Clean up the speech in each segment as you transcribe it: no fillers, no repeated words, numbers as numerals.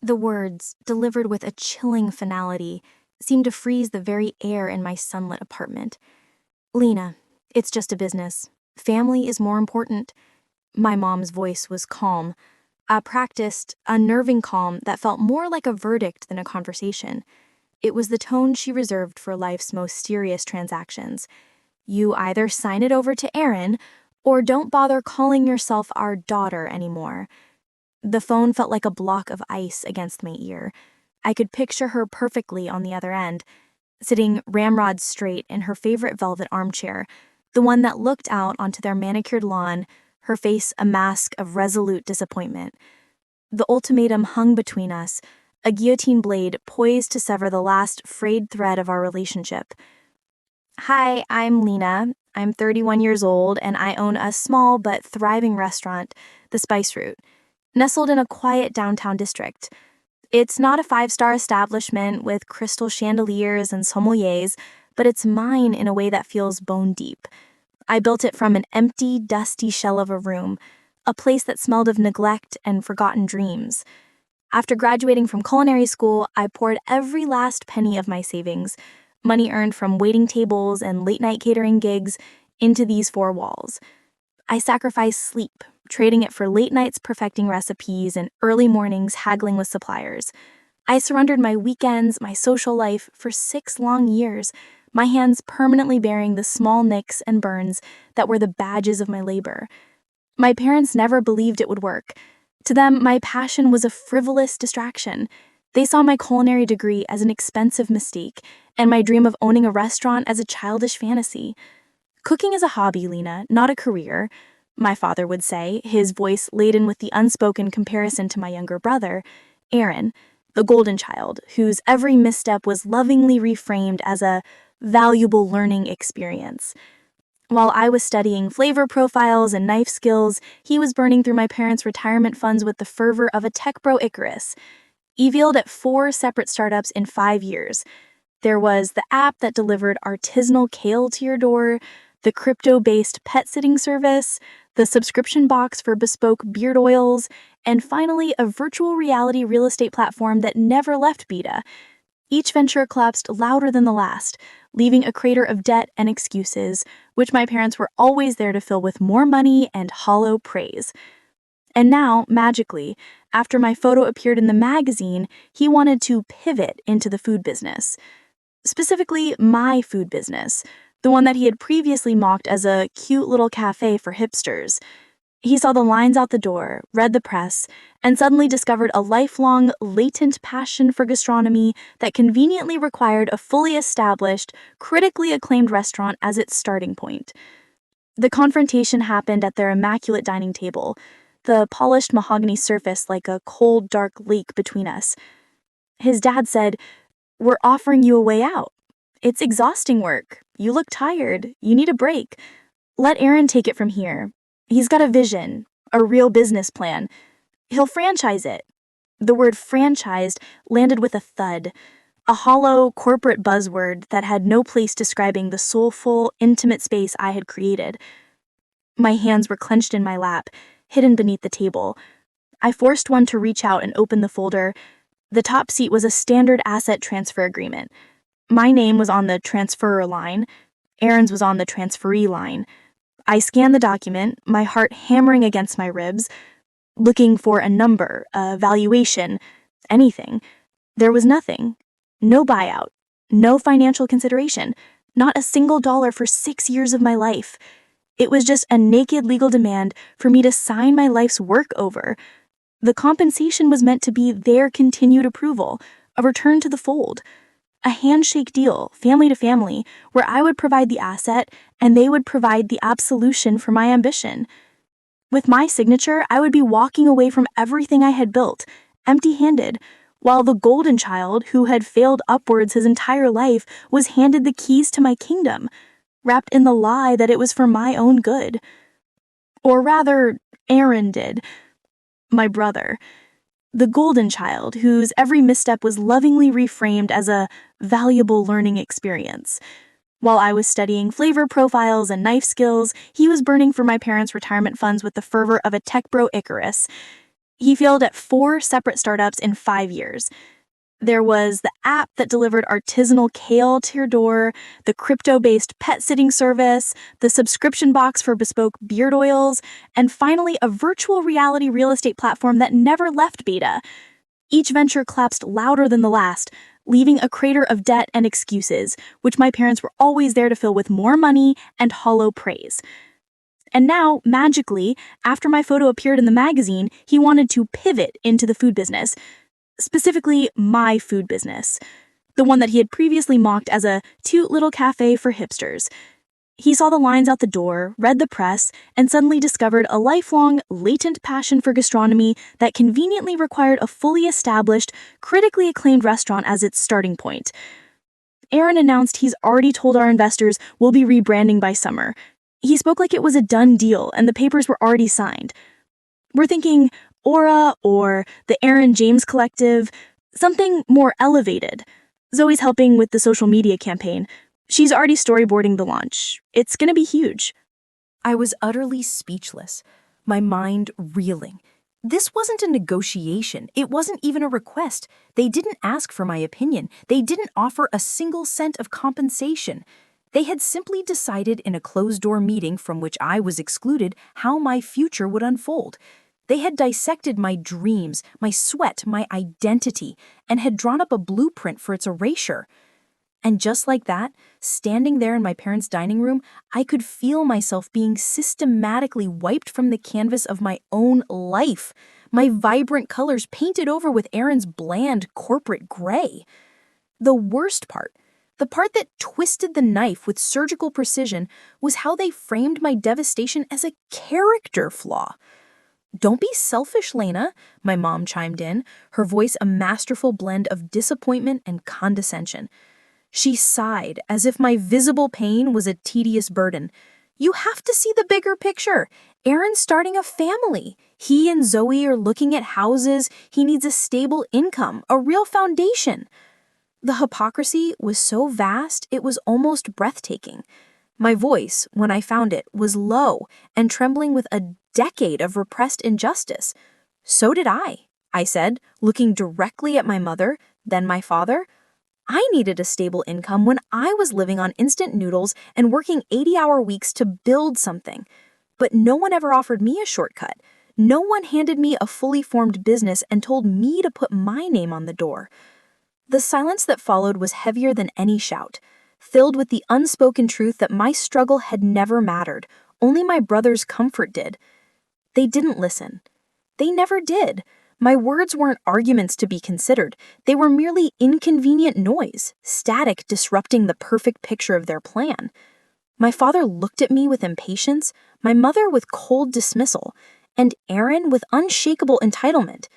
The words, delivered with a chilling finality, seemed to freeze the very air in my sunlit apartment. Lena, it's just a business. Family is more important. My mom's voice was calm, a practiced, unnerving calm that felt more like a verdict than a conversation. It was the tone she reserved for life's most serious transactions. You either sign it over to Aaron, or don't bother calling yourself our daughter anymore. The phone felt like a block of ice against my ear. I could picture her perfectly on the other end, sitting ramrod straight in her favorite velvet armchair, the one that looked out onto their manicured lawn, her face a mask of resolute disappointment. The ultimatum hung between us, a guillotine blade poised to sever the last frayed thread of our relationship. Hi, I'm Lena. I'm 31 years old, and I own a small but thriving restaurant, the Spice Route, nestled in a quiet downtown district. It's not a five-star establishment with crystal chandeliers and sommeliers, but it's mine in a way that feels bone deep. I built it from an empty, dusty shell of a room, a place that smelled of neglect and forgotten dreams. After graduating from culinary school, I poured every last penny of my savings, money earned from waiting tables and late-night catering gigs, into these four walls. I sacrificed sleep, trading it for late nights perfecting recipes and early mornings haggling with suppliers. I surrendered my weekends, my social life, for 6 long years, my hands permanently bearing the small nicks and burns that were the badges of my labor. My parents never believed it would work. To them, my passion was a frivolous distraction. They saw my culinary degree as an expensive mistake, and my dream of owning a restaurant as a childish fantasy. Cooking is a hobby, Lena, not a career, my father would say, his voice laden with the unspoken comparison to my younger brother, Aaron, the golden child, whose every misstep was lovingly reframed as a valuable learning experience. While I was studying flavor profiles and knife skills, he was burning through my parents' retirement funds with the fervor of a tech bro Icarus. He veiled at 4 separate startups in 5 years. There was the app that delivered artisanal kale to your door, the crypto-based pet sitting service, the subscription box for bespoke beard oils, and finally a virtual reality real estate platform that never left beta. Each venture collapsed louder than the last, leaving a crater of debt and excuses, which my parents were always there to fill with more money and hollow praise. And now, magically, after my photo appeared in the magazine, he wanted to pivot into the food business. Specifically, my food business, the one that he had previously mocked as a cute little cafe for hipsters. He saw the lines out the door, read the press, and suddenly discovered a lifelong, latent passion for gastronomy that conveniently required a fully established, critically acclaimed restaurant as its starting point. The confrontation happened at their immaculate dining table, the polished mahogany surface like a cold, dark lake between us. His dad said, "We're offering you a way out. It's exhausting work. You look tired. You need a break. Let Aaron take it from here. He's got a vision, a real business plan. He'll franchise it." The word franchised landed with a thud, a hollow corporate buzzword that had no place describing the soulful, intimate space I had created. My hands were clenched in my lap, hidden beneath the table. I forced one to reach out and open the folder. The top seat was a standard asset transfer agreement. My name was on the transferor line. Aaron's was on the transferee line. I scanned the document, my heart hammering against my ribs, looking for a number, a valuation, anything. There was nothing. No buyout. No financial consideration. Not a single dollar for 6 years of my life. It was just a naked legal demand for me to sign my life's work over. The compensation was meant to be their continued approval, a return to the fold. A handshake deal, family to family, where I would provide the asset and they would provide the absolution for my ambition. With my signature, I would be walking away from everything I had built, empty-handed, while the golden child, who had failed upwards his entire life, was handed the keys to my kingdom, wrapped in the lie that it was for my own good. Or rather, Aaron did. My brother. The golden child, whose every misstep was lovingly reframed as a valuable learning experience. While I was studying flavor profiles and knife skills, he was burning for my parents' retirement funds with the fervor of a tech bro Icarus. He failed at 4 separate startups in 5 years. There was the app that delivered artisanal kale to your door, the crypto-based pet sitting service, the subscription box for bespoke beard oils, and finally a virtual reality real estate platform that never left beta. Each venture collapsed louder than the last, leaving a crater of debt and excuses, which my parents were always there to fill with more money and hollow praise. And now, magically, after my photo appeared in the magazine, he wanted to pivot into the food business. Specifically, my food business. The one that he had previously mocked as a cute little cafe for hipsters. He saw the lines out the door, read the press, and suddenly discovered a lifelong, latent passion for gastronomy that conveniently required a fully established, critically acclaimed restaurant as its starting point. Aaron announced he's already told our investors we'll be rebranding by summer. He spoke like it was a done deal and the papers were already signed. We're thinking Aura or the Aaron James Collective, something more elevated. Zoe's helping with the social media campaign. She's already storyboarding the launch. It's gonna be huge. I was utterly speechless, my mind reeling. This wasn't a negotiation. It wasn't even a request. They didn't ask for my opinion. They didn't offer a single cent of compensation. They had simply decided in a closed-door meeting from which I was excluded how my future would unfold. They had dissected my dreams, my sweat, my identity, and had drawn up a blueprint for its erasure. And just like that, standing there in my parents' dining room, I could feel myself being systematically wiped from the canvas of my own life, my vibrant colors painted over with Aaron's bland corporate gray. The worst part, the part that twisted the knife with surgical precision, was how they framed my devastation as a character flaw. "Don't be selfish, Lena," my mom chimed in, her voice a masterful blend of disappointment and condescension. She sighed as if my visible pain was a tedious burden. "You have to see the bigger picture. Aaron's starting a family. He and Zoe are looking at houses. He needs a stable income, a real foundation." The hypocrisy was so vast it was almost breathtaking. My voice, when I found it, was low and trembling with a decade of repressed injustice. "So did I said, looking directly at my mother, then my father. I needed a stable income when I was living on instant noodles and working 80-hour weeks to build something. But no one ever offered me a shortcut. No one handed me a fully formed business and told me to put my name on the door." The silence that followed was heavier than any shout, filled with the unspoken truth that my struggle had never mattered, only my brother's comfort did. They didn't listen. They never did. My words weren't arguments to be considered. They were merely inconvenient noise, static disrupting the perfect picture of their plan. My father looked at me with impatience, my mother with cold dismissal, and Aaron with unshakable entitlement.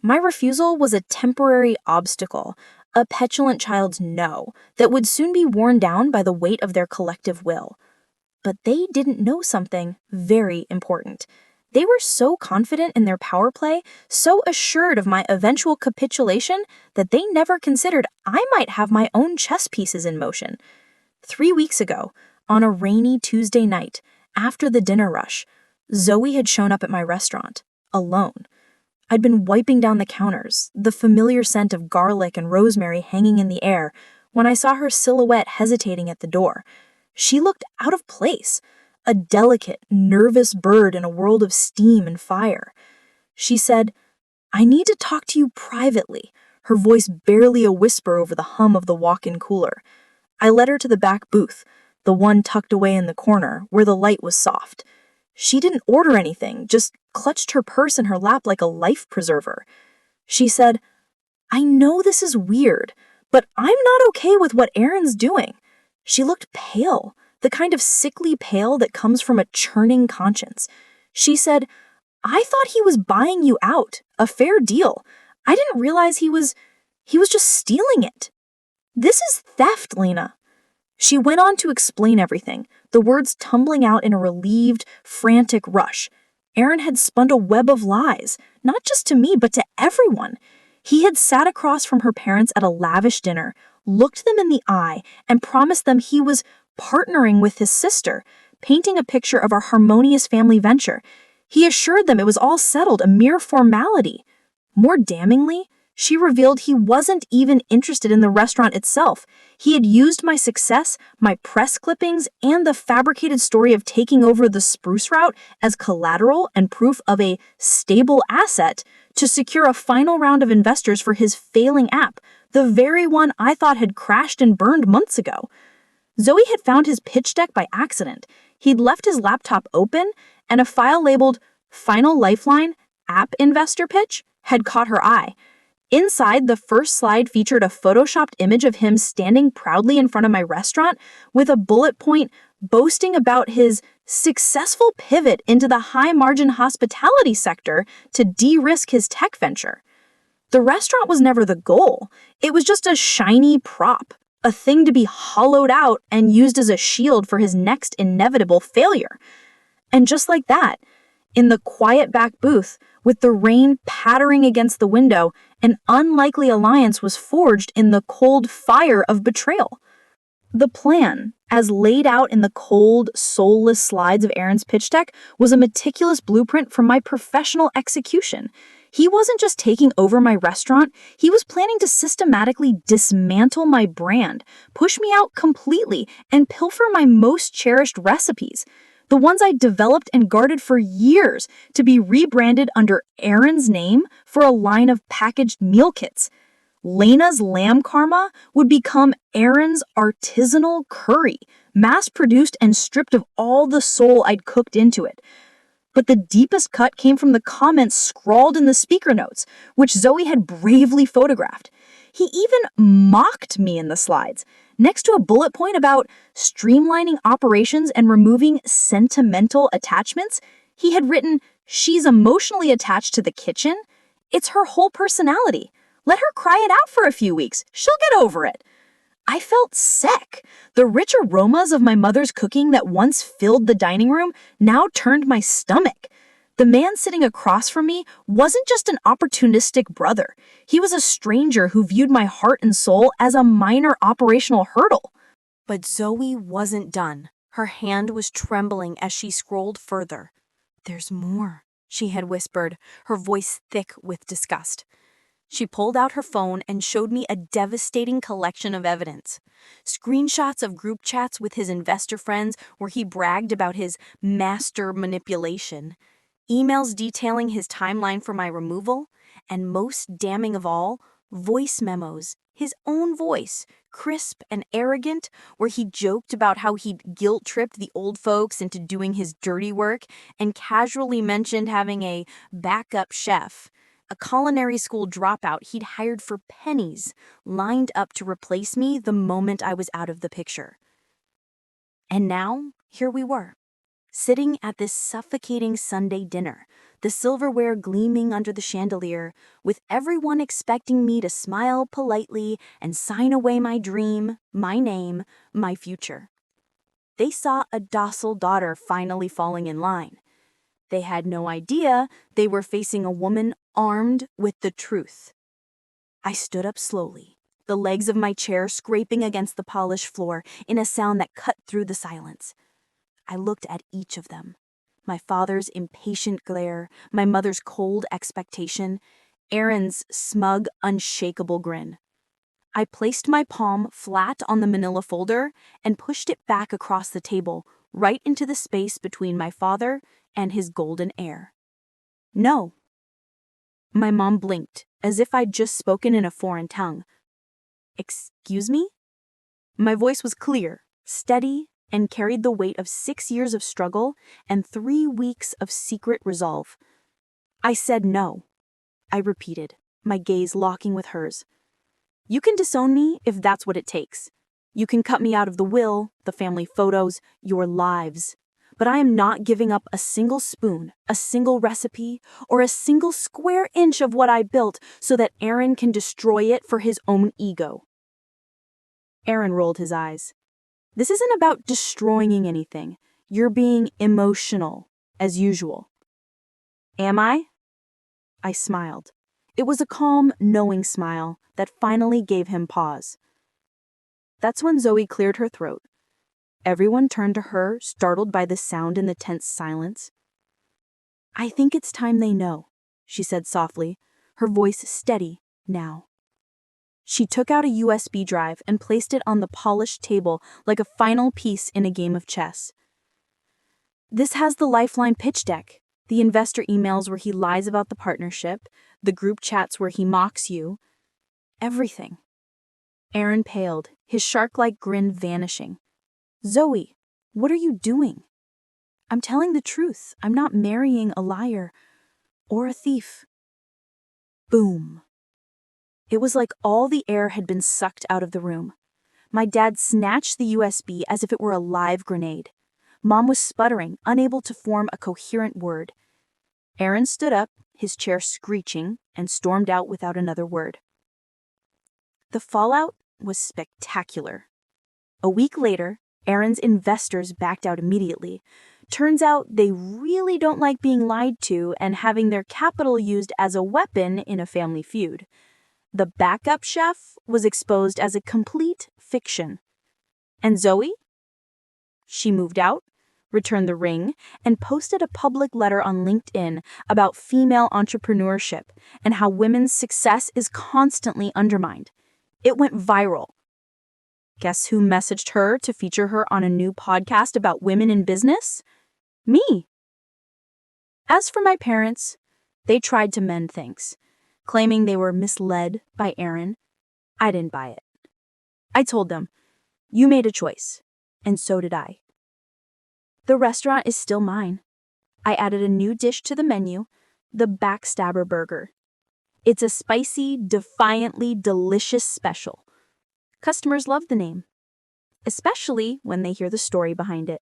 My refusal was a temporary obstacle, a petulant child's no that would soon be worn down by the weight of their collective will. But they didn't know something very important. They were so confident in their power play, so assured of my eventual capitulation, that they never considered I might have my own chess pieces in motion. 3 weeks ago, on a rainy Tuesday night, after the dinner rush, Zoe had shown up at my restaurant, alone. I'd been wiping down the counters, the familiar scent of garlic and rosemary hanging in the air, when I saw her silhouette hesitating at the door. She looked out of place, a delicate, nervous bird in a world of steam and fire. She said, "I need to talk to you privately," her voice barely a whisper over the hum of the walk-in cooler. I led her to the back booth, the one tucked away in the corner, where the light was soft. She didn't order anything, just clutched her purse in her lap like a life preserver. She said, "I know this is weird, but I'm not okay with what Aaron's doing." She looked pale, the kind of sickly pale that comes from a churning conscience. She said, "I thought he was buying you out, a fair deal. I didn't realize he was just stealing it. This is theft, Lena." She went on to explain everything, the words tumbling out in a relieved, frantic rush. Aaron had spun a web of lies, not just to me, but to everyone. He had sat across from her parents at a lavish dinner, looked them in the eye, and promised them he was partnering with his sister, painting a picture of our harmonious family venture. He assured them it was all settled, a mere formality. More damningly, she revealed he wasn't even interested in the restaurant itself. He had used my success, my press clippings, and the fabricated story of taking over the Spruce route as collateral and proof of a stable asset to secure a final round of investors for his failing app, the very one I thought had crashed and burned months ago. Zoe had found his pitch deck by accident. He'd left his laptop open, and a file labeled Final Lifeline App Investor Pitch had caught her eye. Inside, the first slide featured a photoshopped image of him standing proudly in front of my restaurant with a bullet point boasting about his successful pivot into the high-margin hospitality sector to de-risk his tech venture. The restaurant was never the goal. It was just a shiny prop, a thing to be hollowed out and used as a shield for his next inevitable failure. And just like that, in the quiet back booth, with the rain pattering against the window, an unlikely alliance was forged in the cold fire of betrayal. The plan, as laid out in the cold, soulless slides of Aaron's pitch deck, was a meticulous blueprint for my professional execution. He wasn't just taking over my restaurant, he was planning to systematically dismantle my brand, push me out completely, and pilfer my most cherished recipes. The ones I developed and guarded for years to be rebranded under Aaron's name for a line of packaged meal kits. Lena's lamb karma would become Aaron's artisanal curry, mass-produced and stripped of all the soul I'd cooked into it. But the deepest cut came from the comments scrawled in the speaker notes, which Zoe had bravely photographed. He even mocked me in the slides, next to a bullet point about streamlining operations and removing sentimental attachments. He had written, "She's emotionally attached to the kitchen. It's her whole personality. Let her cry it out for a few weeks. She'll get over it." I felt sick. The rich aromas of my mother's cooking that once filled the dining room now turned my stomach. The man sitting across from me wasn't just an opportunistic brother. He was a stranger who viewed my heart and soul as a minor operational hurdle. But Zoe wasn't done. Her hand was trembling as she scrolled further. "There's more," she had whispered, her voice thick with disgust. She pulled out her phone and showed me a devastating collection of evidence. Screenshots of group chats with his investor friends where he bragged about his master manipulation, emails detailing his timeline for my removal, and most damning of all, voice memos, his own voice, crisp and arrogant, where he joked about how he'd guilt-tripped the old folks into doing his dirty work and casually mentioned having a backup chef, a culinary school dropout he'd hired for pennies, lined up to replace me the moment I was out of the picture. And now, here we were, sitting at this suffocating Sunday dinner, the silverware gleaming under the chandelier, with everyone expecting me to smile politely and sign away my dream, my name, my future. They saw a docile daughter finally falling in line. They had no idea they were facing a woman armed with the truth. I stood up slowly, the legs of my chair scraping against the polished floor in a sound that cut through the silence. I looked at each of them. My father's impatient glare, my mother's cold expectation, Aaron's smug, unshakable grin. I placed my palm flat on the manila folder and pushed it back across the table, right into the space between my father and his golden heir. "No." My mom blinked, as if I'd just spoken in a foreign tongue. "Excuse me?" My voice was clear, steady, and carried the weight of 6 years of struggle and 3 weeks of secret resolve. "I said no," I repeated, my gaze locking with hers. "You can disown me if that's what it takes. You can cut me out of the will, the family photos, your lives. But I am not giving up a single spoon, a single recipe, or a single square inch of what I built so that Aaron can destroy it for his own ego." Aaron rolled his eyes. "This isn't about destroying anything. You're being emotional, as usual." "Am I?" I smiled. It was a calm, knowing smile that finally gave him pause. That's when Zoe cleared her throat. Everyone turned to her, startled by the sound in the tense silence. I think it's time they know, she said softly, her voice steady now. She took out a USB drive and placed it on the polished table like a final piece in a game of chess. This has the Lifeline pitch deck, the investor emails where he lies about the partnership, the group chats where he mocks you. Everything. Aaron paled, his shark-like grin vanishing. Zoe, what are you doing? I'm telling the truth. I'm not marrying a liar or a thief. Boom. It was like all the air had been sucked out of the room. My dad snatched the USB as if it were a live grenade. Mom was sputtering, unable to form a coherent word. Aaron stood up, his chair screeching, and stormed out without another word. The fallout was spectacular. A week later, Aaron's investors backed out immediately. Turns out they really don't like being lied to and having their capital used as a weapon in a family feud. The backup chef was exposed as a complete fiction. And Zoe? She moved out, returned the ring, and posted a public letter on LinkedIn about female entrepreneurship and how women's success is constantly undermined. It went viral. Guess who messaged her to feature her on a new podcast about women in business? Me. As for my parents, they tried to mend things, claiming they were misled by Aaron. I didn't buy it. I told them, you made a choice, and so did I. The restaurant is still mine. I added a new dish to the menu, the Backstabber Burger. It's a spicy, defiantly delicious special. Customers love the name, especially when they hear the story behind it.